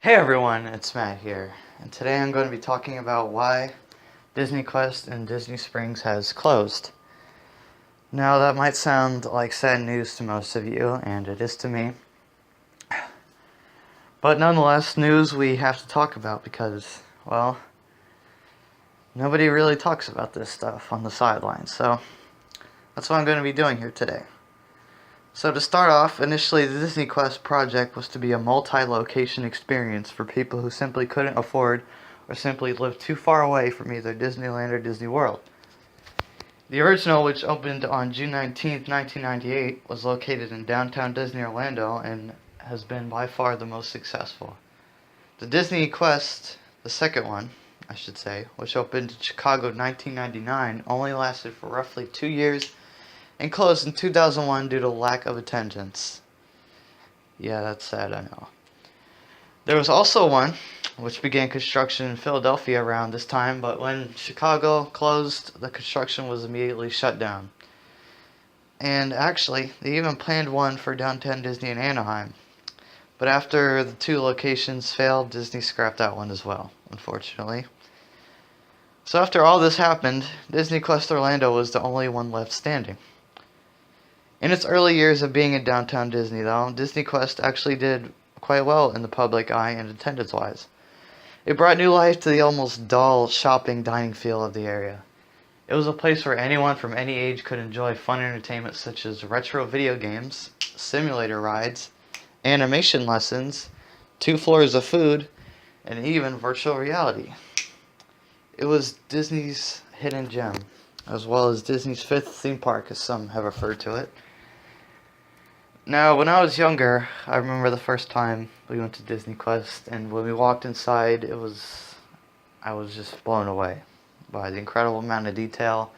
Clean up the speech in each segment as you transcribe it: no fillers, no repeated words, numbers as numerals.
Hey everyone, it's Matt here, and today I'm going to be talking about why Disney Quest in Disney Springs has closed. Now that might sound like sad news to most of you, and it is to me, but nonetheless, news we have to talk about because, well, nobody really talks about this stuff on the sidelines, so that's what I'm going to be doing here today. So to start off, initially the Disney Quest project was to be a multi-location experience for people who simply couldn't afford or simply lived too far away from either Disneyland or Disney World. The original, which opened on June 19th, 1998, was located in downtown Disney Orlando and has been by far the most successful. The Disney Quest, the second one, I should say, which opened in Chicago in 1999, only lasted for roughly 2 years and closed in 2001 due to lack of attendance. Yeah, that's sad, I know. There was also one which began construction in Philadelphia around this time, but when Chicago closed, the construction was immediately shut down. And actually, they even planned one for downtown Disney in Anaheim. But after the two locations failed, Disney scrapped that one as well, unfortunately. So after all this happened, Disney Quest Orlando was the only one left standing. In its early years of being in downtown Disney, though, Disney Quest actually did quite well in the public eye and attendance-wise. It brought new life to the almost dull shopping dining feel of the area. It was a place where anyone from any age could enjoy fun entertainment such as retro video games, simulator rides, animation lessons, 2 floors of food, and even virtual reality. It was Disney's hidden gem, as well as Disney's 5th theme park, as some have referred to it. Now, when I was younger, I remember the first time we went to Disney Quest, and when we walked inside, I was just blown away by the incredible amount of detail,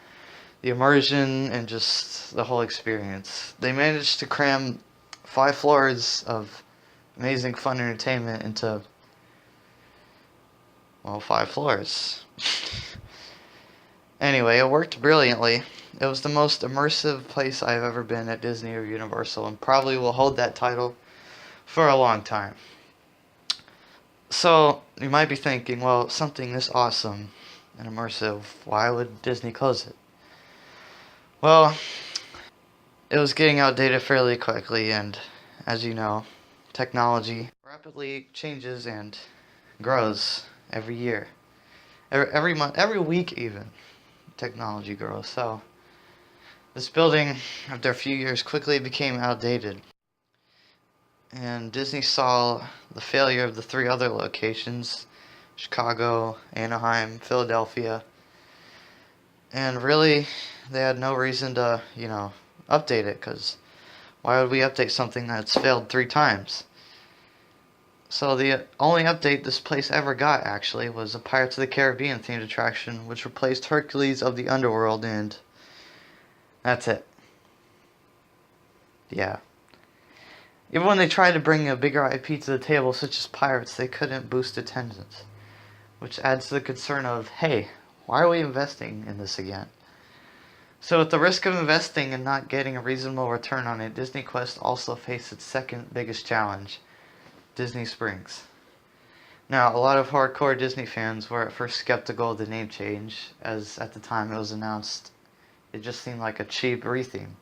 the immersion, and just the whole experience. They managed to cram 5 floors of amazing fun entertainment into, well, 5 floors. Anyway, it worked brilliantly. It was the most immersive place I've ever been at Disney or Universal, and probably will hold that title for a long time. So, you might be thinking, well, something this awesome and immersive, why would Disney close it? Well, it was getting outdated fairly quickly, and as you know, technology rapidly changes and grows every year. Every month, every week even, technology grows, so this building, after a few years, quickly became outdated. And Disney saw the failure of the 3 other locations, Chicago, Anaheim, Philadelphia, and really, they had no reason to, update it, because why would we update something that's failed 3 times? So the only update this place ever got, actually, was a Pirates of the Caribbean themed attraction, which replaced Hercules of the Underworld, and that's it. Yeah. Even when they tried to bring a bigger IP to the table, such as Pirates, they couldn't boost attendance. Which adds to the concern of, hey, why are we investing in this again? So at the risk of investing and not getting a reasonable return on it, Disney Quest also faced its second biggest challenge, Disney Springs. Now, a lot of hardcore Disney fans were at first skeptical of the name change, as at the time it was announced, it just seemed like a cheap retheme.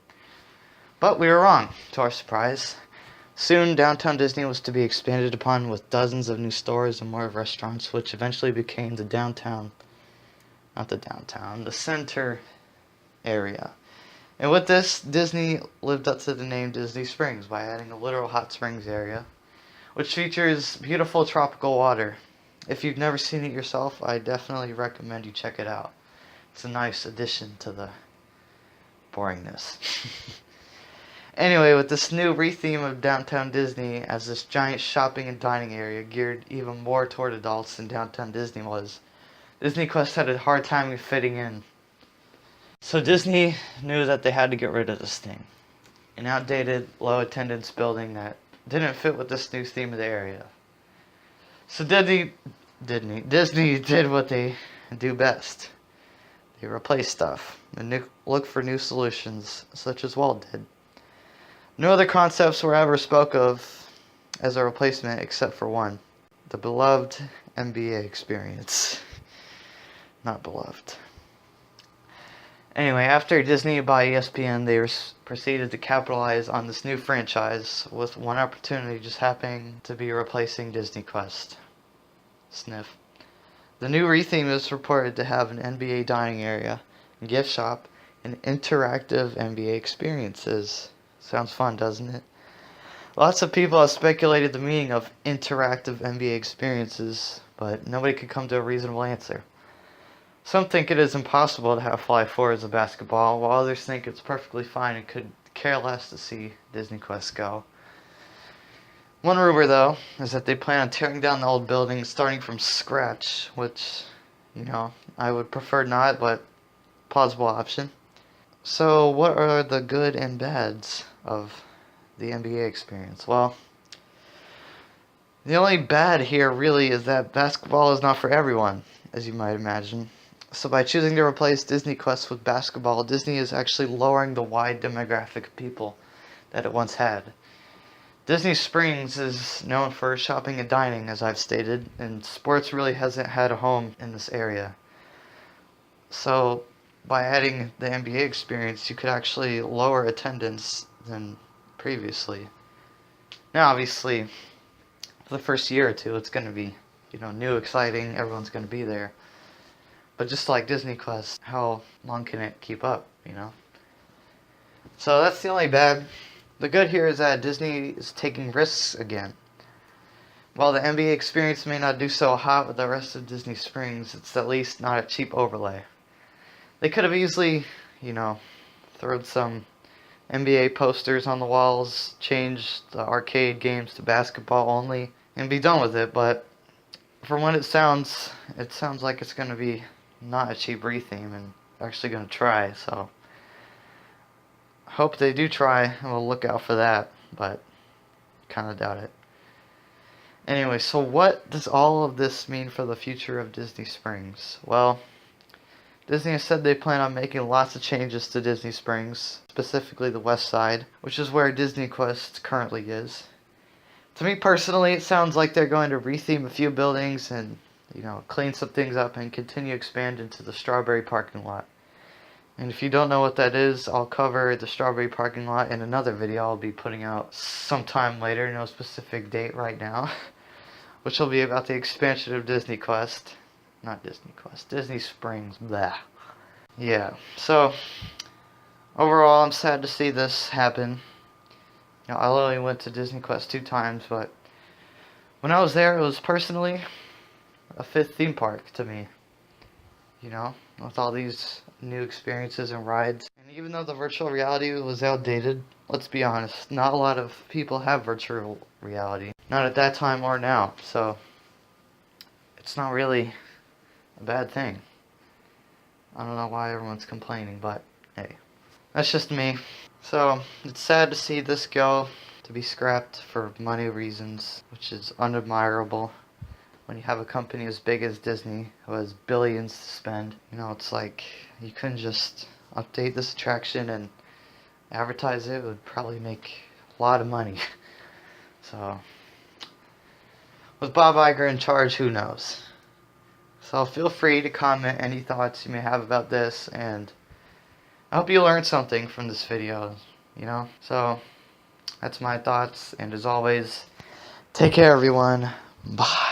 But we were wrong, to our surprise. Soon, downtown Disney was to be expanded upon with dozens of new stores and more restaurants, which eventually became the center area. And with this, Disney lived up to the name Disney Springs by adding a literal hot springs area, which features beautiful tropical water. If you've never seen it yourself, I definitely recommend you check it out. It's a nice addition to the boringness. Anyway, with this new retheme of downtown Disney as this giant shopping and dining area geared even more toward adults than downtown Disney was, Disney Quest had a hard time fitting in. So Disney knew that they had to get rid of this thing. An outdated, low attendance building that didn't fit with this new theme of the area. So Disney did what they do best. They replaced stuff and look for new solutions, such as Walt did. No other concepts were ever spoke of as a replacement except for one. The beloved NBA experience. Not beloved. Anyway, after Disney bought ESPN, they proceeded to capitalize on this new franchise, with one opportunity just happening to be replacing Disney Quest. Sniff. The new retheme is reported to have an NBA dining area, gift shop, and interactive NBA experiences. Sounds fun, doesn't it? Lots of people have speculated the meaning of interactive NBA experiences, but nobody could come to a reasonable answer. Some think it is impossible to have fly forwards of basketball, while others think it's perfectly fine and could care less to see Disney Quest go. One rumor, though, is that they plan on tearing down the old building starting from scratch, which, I would prefer not, but plausible option. So, what are the good and bads of the NBA experience? Well, the only bad here really is that basketball is not for everyone, as you might imagine. So by choosing to replace Disney Quest with basketball, Disney is actually lowering the wide demographic of people that it once had. Disney Springs is known for shopping and dining, as I've stated, and sports really hasn't had a home in this area. So by adding the NBA experience, you could actually lower attendance than previously. Now, obviously, for the first year or two, it's going to be, new, exciting, everyone's going to be there. But just like Disney Quest, how long can it keep up, So that's the only bad. The good here is that Disney is taking risks again. While the NBA experience may not do so hot with the rest of Disney Springs, it's at least not a cheap overlay. They could have easily, thrown some NBA posters on the walls, changed the arcade games to basketball only, and be done with it, but from what it sounds like it's going to be not a cheap retheme, and actually going to try, so hope they do try, and we'll look out for that, but kind of doubt it. Anyway, so what does all of this mean for the future of Disney Springs? Well, Disney has said they plan on making lots of changes to Disney Springs, specifically the west side, which is where Disney Quest currently is. To me personally, it sounds like they're going to retheme a few buildings and clean some things up and continue to expand into the Strawberry parking lot. And if you don't know what that is, I'll cover the Strawberry parking lot in another video I'll be putting out sometime later, no specific date right now, which will be about the expansion of Disney Quest. Not Disney Quest, Disney Springs, blah. Yeah, so overall I'm sad to see this happen. I only went to Disney Quest 2 times, but when I was there, it was personally a 5th theme park to me, with all these new experiences and rides. And even though the virtual reality was outdated, let's be honest, not a lot of people have virtual reality. Not at that time or now, so it's not really a bad thing. I don't know why everyone's complaining, but hey, that's just me. So, it's sad to see this go, to be scrapped for money reasons, which is unadmirable. When you have a company as big as Disney, who has billions to spend, it's like, you couldn't just update this attraction and advertise it. It would probably make a lot of money. So, with Bob Iger in charge, who knows? So feel free to comment any thoughts you may have about this, and I hope you learned something from this video, So, that's my thoughts, and as always, take care everyone. Bye.